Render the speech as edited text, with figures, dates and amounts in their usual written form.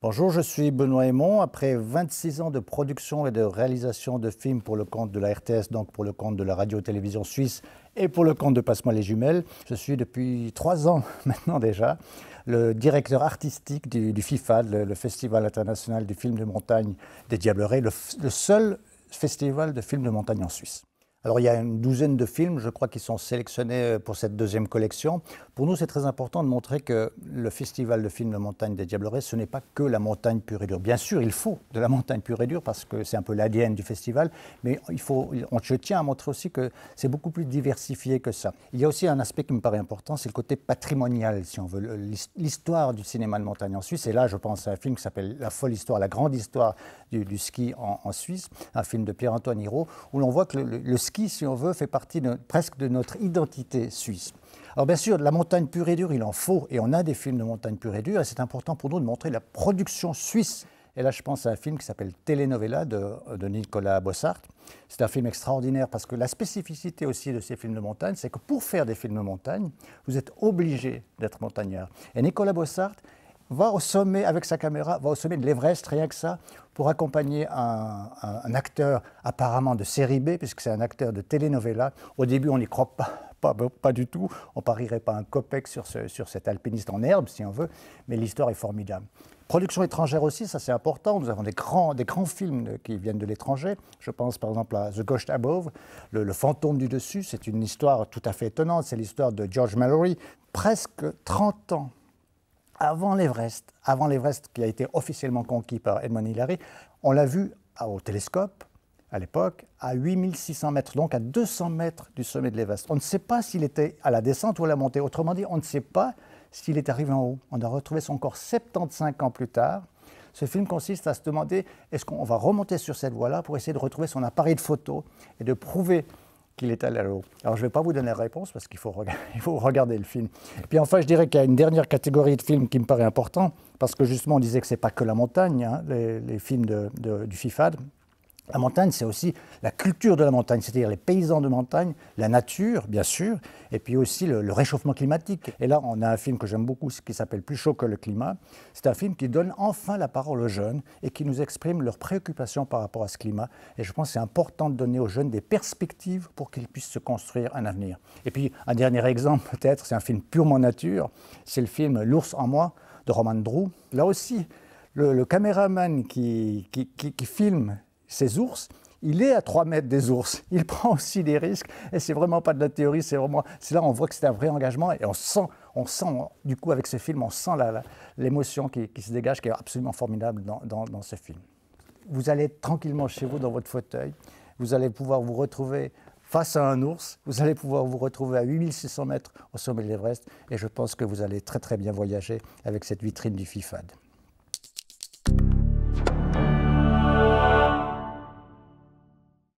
Bonjour, je suis Benoît Hémon. Après 26 ans de production et de réalisation de films pour le compte de la RTS, donc pour le compte de la radio-télévision suisse et pour le compte de Passe-moi les jumelles, je suis depuis 3 ans maintenant déjà le directeur artistique du FIFAD, le Festival international du film de montagne des Diablerets, le seul festival de films de montagne en Suisse. Alors il y a une douzaine de films, je crois, qui sont sélectionnés pour cette deuxième collection. Pour nous, c'est très important de montrer que le Festival de films de montagne des Diablerets, ce n'est pas que la montagne pure et dure. Bien sûr, il faut de la montagne pure et dure parce que c'est un peu l'ADN du festival, mais je tiens à montrer aussi que c'est beaucoup plus diversifié que ça. Il y a aussi un aspect qui me paraît important, c'est le côté patrimonial, si on veut, l'histoire du cinéma de montagne en Suisse. Et là, je pense à un film qui s'appelle La folle histoire, la grande histoire du ski en Suisse, un film de Pierre-Antoine Hirault, où l'on voit que le ski, si on veut, fait partie presque de notre identité suisse. Alors bien sûr, de la montagne pure et dure, il en faut, et on a des films de montagne pure et dure, et c'est important pour nous de montrer la production suisse. Et là, je pense à un film qui s'appelle Telenovela de Nicolas Bossart. C'est un film extraordinaire parce que la spécificité aussi de ces films de montagne, c'est que pour faire des films de montagne, vous êtes obligé d'être montagnard. Et Nicolas Bossart va au sommet, avec sa caméra, va au sommet de l'Everest, rien que ça, pour accompagner un acteur apparemment de série B, puisque c'est un acteur de telenovela. Au début, on n'y croit pas du tout. On parierait pas un copec sur cet alpiniste en herbe, si on veut, mais l'histoire est formidable. Production étrangère aussi, ça c'est important. Nous avons des grands films qui viennent de l'étranger. Je pense par exemple à The Ghost Above, le fantôme du dessus. C'est une histoire tout à fait étonnante. C'est l'histoire de George Mallory, presque 30 ans avant l'Everest qui a été officiellement conquis par Edmund Hillary. On l'a vu au télescope, à l'époque, à 8600 mètres, donc à 200 mètres du sommet de l'Everest. On ne sait pas s'il était à la descente ou à la montée. Autrement dit, on ne sait pas s'il est arrivé en haut. On a retrouvé son corps 75 ans plus tard. Ce film consiste à se demander, est-ce qu'on va remonter sur cette voie-là pour essayer de retrouver son appareil de photo et de prouver qu'il est allé là-haut. Alors je ne vais pas vous donner la réponse parce qu'il faut regarder le film. Et puis enfin, je dirais qu'il y a une dernière catégorie de films qui me paraît important, parce que justement on disait que ce n'est pas que la montagne, hein, les films du FIFAD. La montagne, c'est aussi la culture de la montagne, c'est-à-dire les paysans de montagne, la nature, bien sûr, et puis aussi le réchauffement climatique. Et là, on a un film que j'aime beaucoup, qui s'appelle Plus chaud que le climat. C'est un film qui donne enfin la parole aux jeunes et qui nous exprime leurs préoccupations par rapport à ce climat. Et je pense que c'est important de donner aux jeunes des perspectives pour qu'ils puissent se construire un avenir. Et puis, un dernier exemple, peut-être, c'est un film purement nature. C'est le film L'ours en moi de Roman Drew. Là aussi, le caméraman qui filme ces ours, il est à 3 mètres des ours. Il prend aussi des risques et c'est vraiment pas de la théorie, c'est là on voit que c'est un vrai engagement et on sent du coup avec ce film, on sent l'émotion qui se dégage, qui est absolument formidable dans ce film. Vous allez être tranquillement chez vous dans votre fauteuil, vous allez pouvoir vous retrouver face à un ours, vous allez pouvoir vous retrouver à 8600 mètres au sommet de l'Everest et je pense que vous allez très très bien voyager avec cette vitrine du FIFAD.